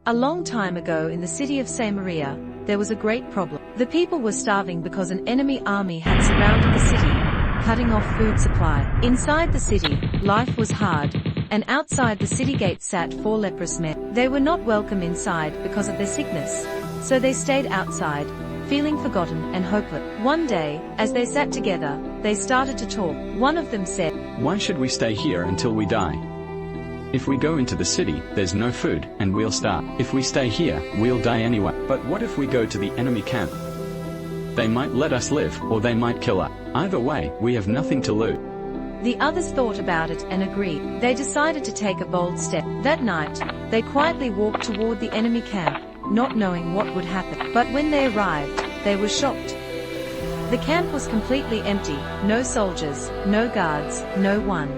A long time ago in the city of Samaria, there was a great problem. The people were starving because an enemy army had surrounded the city, cutting off food supply. Inside the city, life was hard, and outside the city gates sat 4 lepers men. They were not welcome inside because of their sickness, so they stayed outside, feeling forgotten and hopeless. One day, as they sat together, they started to talk. One of them said, "Why should we stay here until we die? If we go into the city, there's no food, and we'll starve. If we stay here, we'll die anyway. But what if we go to the enemy camp? They might let us live, or they might kill us. Either way, we have nothing to lose." The others thought about it and agreed. They decided to take a bold step. That night, they quietly walked toward the enemy camp, not knowing what would happen. But when they arrived, they were shocked. The camp was completely empty, no soldiers, no guards, no one.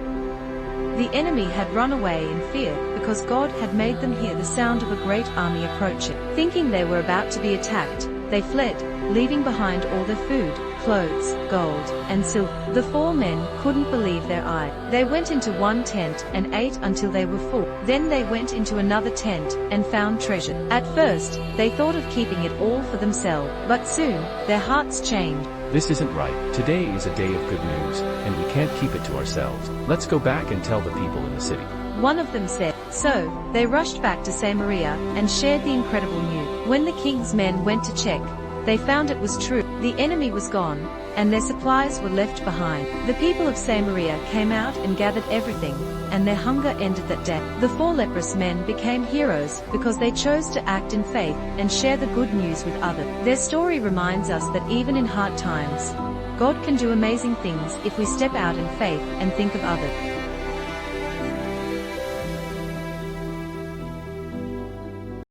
The enemy had run away in fear because God had made them hear the sound of a great army approaching. Thinking they were about to be attacked, they fled, leaving behind all their food, clothes, gold, and silver. The 4 men couldn't believe their eyes. They went into one tent and ate until they were full. Then they went into another tent and found treasure. At first, they thought of keeping it all for themselves, but soon, their hearts changed. This isn't right. Today is a day of good news, and we can't keep it to ourselves. Let's go back and tell the people in the city. One of them said. So, they rushed back to Samaria and shared the incredible news. When the king's men went to check, they found it was true. The enemy was gone, and their supplies were left behind. The people of Samaria came out and gathered everything, and their hunger ended that day. The 4 leprous men became heroes because they chose to act in faith and share the good news with others. Their story reminds us that even in hard times, God can do amazing things if we step out in faith and think of others.